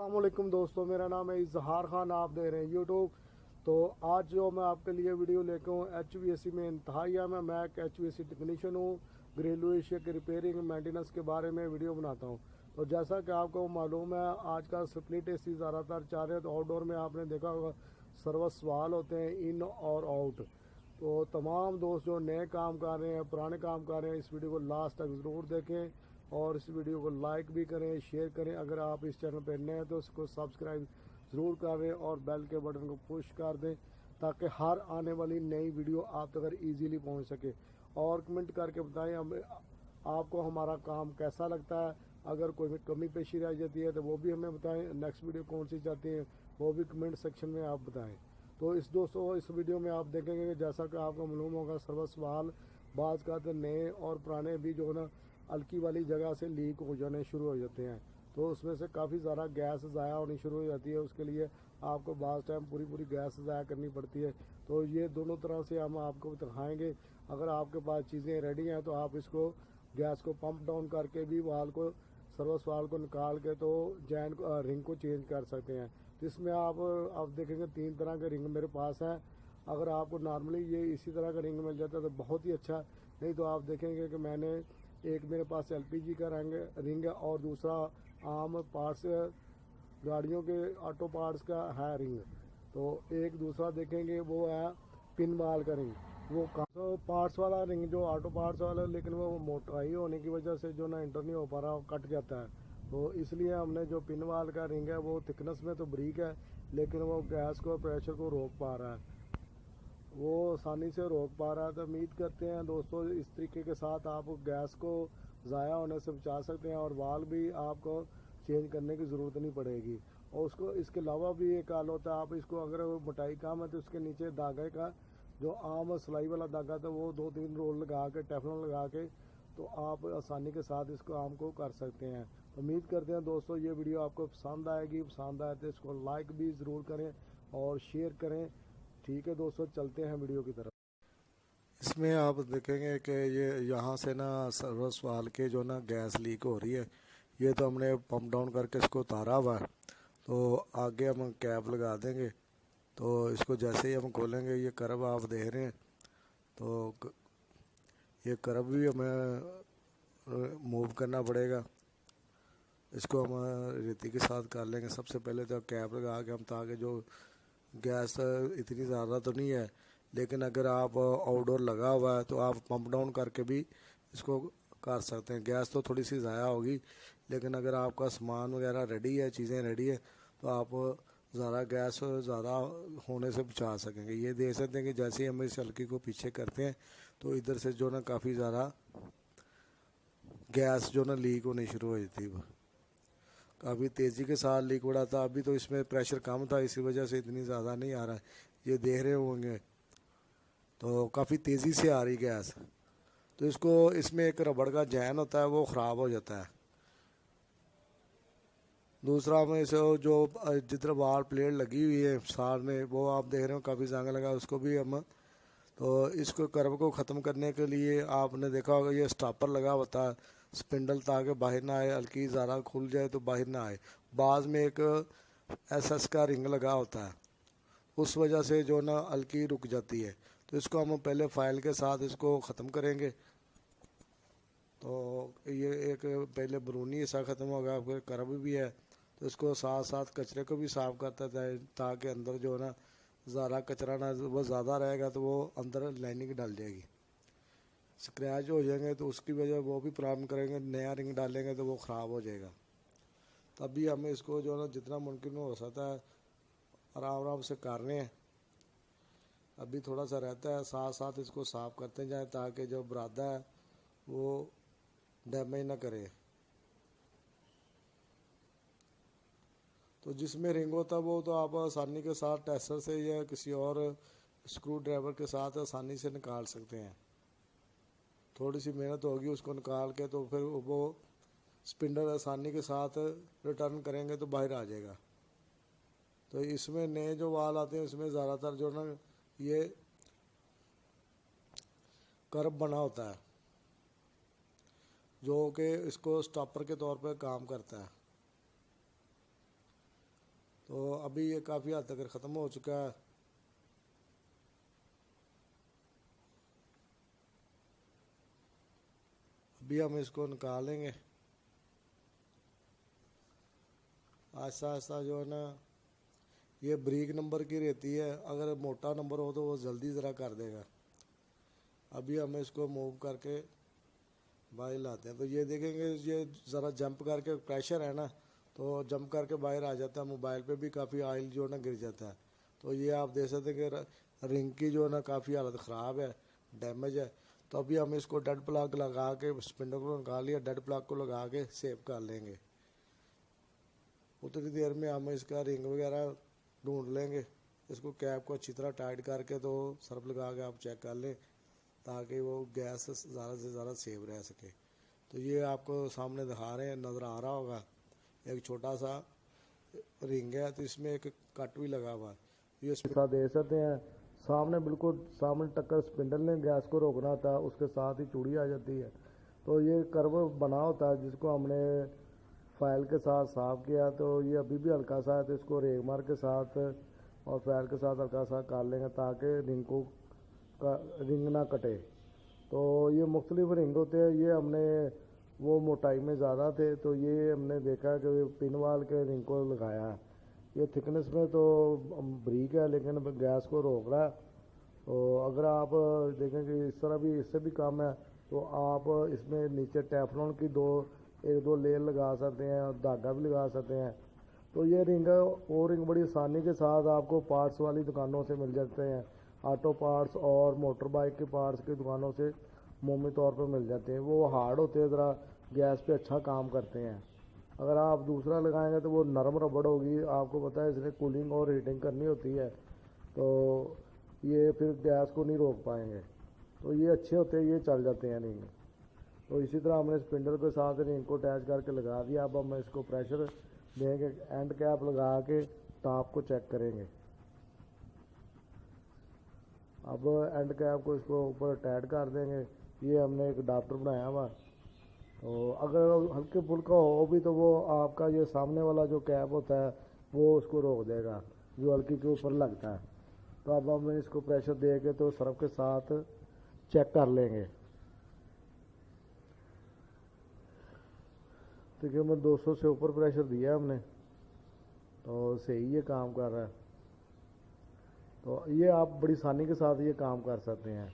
अस्सलामुअलैकुम दोस्तों, मेरा नाम है इजहार खान, आप देख रहे हैं यूट्यूब। तो आज जो मैं आपके लिए वीडियो लेकर हूँ HVAC में इंतहाइया में, मैं एक HVAC टेक्नीशियन हूँ। घरेलू एशिया के रिपेयरिंग मेंटेनेंस के बारे में वीडियो बनाता हूँ। तो जैसा कि आपको मालूम है, आजकल स्प्लिट AC ज़्यादातर चाह रहे हैं। तो आउटडोर में आपने देखा होगा सर्विस सवाल होते हैं इन और आउट। तो तमाम दोस्त जो नए काम कर रहे हैं, पुराने काम कर रहे हैं, इस वीडियो को लास्ट तक ज़रूर देखें और इस वीडियो को लाइक भी करें, शेयर करें। अगर आप इस चैनल पर नए हैं तो इसको सब्सक्राइब ज़रूर करें और बेल के बटन को पुश कर दें ताकि हर आने वाली नई वीडियो आप तक ईजीली पहुंच सके। और कमेंट करके बताएं हमें आपको हमारा काम कैसा लगता है। अगर कोई कमी पेशी रह जाती है तो वो भी हमें बताएं। नेक्स्ट वीडियो कौन सी चाहते हैं वो भी कमेंट सेक्शन में आप बताएं। तो इस वीडियो में आप देखेंगे कि जैसा कि आपको मालूम होगा, सर्विस सवाल बाज़ का तो नए और पुराने भी जो है ना हल्की वाली जगह से लीक हो जाने शुरू हो जाते हैं। तो उसमें से काफ़ी ज़्यादा गैस ज़ाया होनी शुरू हो जाती है। उसके लिए आपको बाज़ टाइम पूरी गैस ज़ाया करनी पड़ती है। तो ये दोनों तरह से हम आपको दिखाएंगे। अगर आपके पास चीज़ें रेडी हैं तो आप इसको गैस को पंप डाउन करके भी वाल को सर्विस वाल को निकाल के तो जैन रिंग को चेंज कर सकते हैं। तो इसमें आप देखेंगे 3 तरह के रिंग मेरे पास हैं। अगर आपको नॉर्मली ये इसी तरह का रिंग मिल जाता है तो बहुत ही अच्छा। नहीं तो आप देखेंगे कि मैंने एक मेरे पास LPG का रिंग है और दूसरा आम पार्ट्स गाड़ियों के ऑटो पार्ट्स का है रिंग। तो एक दूसरा देखेंगे वो है पिन वाल का रिंग। वो तो पार्ट्स वाला रिंग जो ऑटो पार्ट्स वाला, लेकिन वो मोटाई होने की वजह से जो ना इंटर नहीं हो पा रहा, कट जाता है। तो इसलिए हमने जो पिन वाल का रिंग है वो थिकनेस में तो बरीक है, लेकिन वो गैस को प्रेशर को रोक पा रहा है, वो आसानी से रोक पा रहा है। तो उम्मीद करते हैं दोस्तों इस तरीके के साथ आप गैस को ज़ाया होने से बचा सकते हैं और वाल भी आपको चेंज करने की ज़रूरत नहीं पड़ेगी। और उसको इसके अलावा भी एक हाल होता है, आप इसको अगर मोटाई कम है तो उसके नीचे धागे का जो आम सिलाई वाला धागा था वो 2-3 रोल लगा के टेफलॉन लगा के तो आप आसानी के साथ इसको आम को कर सकते हैं। तो उम्मीद करते हैं दोस्तों ये वीडियो आपको पसंद आएगी। पसंद आए तो इसको लाइक भी ज़रूर करें और शेयर करें। ठीक है दोस्तों, चलते हैं वीडियो की तरफ। इसमें आप देखेंगे कि ये यहाँ से ना सर्विस वाल के जो ना गैस लीक हो रही है। ये तो हमने पंप डाउन करके इसको उतारा हुआ है। तो आगे हम कैप लगा देंगे। तो इसको जैसे ही हम खोलेंगे ये कर्व आप देख रहे हैं, तो ये कर्व भी हमें मूव करना पड़ेगा। इसको हम रेती के साथ कर लेंगे। सबसे पहले तो कैप लगा के हम, ताकि जो गैस इतनी ज़्यादा तो नहीं है, लेकिन अगर आप आउटडोर लगा हुआ है तो आप पंप डाउन करके भी इसको कर सकते हैं। गैस तो थोड़ी सी ज़ाया होगी, लेकिन अगर आपका सामान वगैरह रेडी है, चीज़ें रेडी है, तो आप ज़्यादा गैस ज़्यादा होने से बचा सकेंगे। ये देख सकते हैं कि जैसे ही हम इस हल्की को पीछे करते हैं तो इधर से जो ना काफ़ी ज़्यादा गैस जो ना लीक होनी शुरू हो जाती है। काफ़ी तेज़ी के साथ लीक हो रहा था। अभी तो इसमें प्रेशर कम था, इसी वजह से इतनी ज़्यादा नहीं आ रहा है। ये देख रहे होंगे तो काफ़ी तेज़ी से आ रही गैस। तो इसमें एक रबड़ का जैन होता है, वो ख़राब हो जाता है। दूसरा हमें इसे जो जिधर वाल प्लेट लगी हुई है सार में, वो आप देख रहे हो काफ़ी जंग लगा, उसको भी हम तो इसको कर्व को ख़त्म करने के लिए आपने देखा होगा ये स्टॉपर लगा होता है स्पिंडल, ताकि बाहर ना आए, हल्की ज़्यादा खुल जाए तो बाहर ना आए। बाज़ में एक SS का रिंग लगा होता है, उस वजह से जो ना हल्की रुक जाती है। तो इसको हम पहले फाइल के साथ इसको ख़त्म करेंगे। तो ये एक पहले बरूनी हिस्सा ख़त्म होगा, फिर कर्व भी है। तो इसको साथ साथ कचरे को भी साफ़ करता है, ताकि अंदर जो है ना ज़्यादा कचरा ना, वो ज़्यादा रहेगा तो वो अंदर लाइनिंग डल जाएगी, स्क्रैच हो जाएंगे, तो उसकी वजह वो भी प्रॉब्लम करेंगे। नया रिंग डालेंगे तो वो ख़राब हो जाएगा। तभी हमें इसको जो है ना जितना मुमकिन हो सकता है आराम आराम से कर रहे हैं। अभी थोड़ा सा रहता है, साथ साथ इसको साफ़ करते जाएं ताकि जो बुरादा है वो डैमेज ना करे। तो जिसमें रिंग होता है वो तो आप आसानी के साथ टेस्टर से या किसी और स्क्रू ड्राइवर के साथ आसानी से निकाल सकते हैं। थोड़ी सी मेहनत होगी उसको निकाल के, तो फिर वो स्पिंडल आसानी के साथ रिटर्न करेंगे तो बाहर आ जाएगा। तो इसमें नए जो वाल आते हैं इसमें ज़्यादातर जो ना ये कर्व बना होता है, जो कि इसको स्टॉपर के तौर पर काम करता है। तो अभी ये काफ़ी हद तक ख़त्म हो चुका है। अभी हम इसको निकालेंगे आहिस्ता आहिस्ता। जो है ना ये ब्रीक नंबर की रहती है, अगर मोटा नंबर हो तो वो जल्दी ज़रा कर देगा। अभी हम इसको मूव करके बाहर लाते हैं तो ये देखेंगे ये ज़रा जंप करके प्रेशर है ना तो जंप करके बाहर आ जाता है। मोबाइल पे भी काफ़ी ऑयल जो है ना गिर जाता है। तो ये आप देख सकते हैं कि रिंग की जो है ना काफ़ी हालत ख़राब है, डैमेज है। तो अभी हम इसको डेड प्लग लगा के स्पिंडर को निकाल लिया, डेड प्लग को लगा के सेव कर लेंगे। उतनी देर में हम इसका रिंग वगैरह ढूंढ लेंगे। इसको कैप को अच्छी तरह टाइट करके तो सर्फ लगा के आप चेक कर लें ताकि वो गैस ज़्यादा से ज़्यादा सेव रह सके। तो ये आपको सामने दिखा रहे हैं, नज़र आ रहा होगा एक छोटा सा रिंग है तो इसमें एक कट भी लगा हुआ है। ये साथ दे सकते हैं सामने, बिल्कुल सामने टक्कर स्पिंडल ने गैस को रोकना था, उसके साथ ही चूड़ी आ जाती है। तो ये कर्व बना होता है जिसको हमने फाइल के साथ साफ किया। तो ये अभी भी हल्का सा है तो इसको रेगमार के साथ और फाइल के साथ हल्का सा काट लेंगे ताकि रिंग ना कटे। तो ये मुख्तलिफ रिंग होते हैं, ये हमने वो मोटाई में ज़्यादा थे तो ये हमने देखा कि पिन वाल के रिंग को लगाया है। ये थिकनेस में तो ब्रीक है लेकिन गैस को रोक रहा है। तो अगर आप देखें कि इस तरह भी इससे भी कम है तो आप इसमें नीचे टेफ्लॉन की एक दो लेयर लगा सकते हैं और धागा भी लगा सकते हैं। तो ये रिंग बड़ी आसानी के साथ आपको पार्ट्स वाली दुकानों से मिल जाते हैं, ऑटो पार्ट्स और मोटर बाइक के पार्ट्स की दुकानों से मोमी तौर पर मिल जाते हैं। वो हार्ड होते हैं, ज़रा गैस पे अच्छा काम करते हैं। अगर आप दूसरा लगाएंगे तो वो नरम रबड़ होगी, आपको पता है इसमें कूलिंग और हीटिंग करनी होती है तो ये फिर गैस को नहीं रोक पाएंगे। तो ये अच्छे होते हैं, ये चल जाते हैं रिंग। तो इसी तरह हमने स्पिंडल के साथ रिंग को अटैच करके लगा दिया। अब हम इसको प्रेशर देंगे, एंड कैप लगा के टॉप को चेक करेंगे। अब एंड कैप को इसको ऊपर अटैच कर देंगे। ये हमने एक अडाप्टर बनाया हुआ, तो अगर हल्के फुल्का हो भी तो वो आपका ये सामने वाला जो कैप होता है वो उसको रोक देगा जो हल्की के ऊपर लगता है। तो अब हम इसको प्रेशर दे के तो सर्फ के साथ चेक कर लेंगे। तकरीबन 200 से ऊपर प्रेशर दिया हमने तो सही ये काम कर रहा है। तो ये आप बड़ी आसानी के साथ ये काम कर सकते हैं।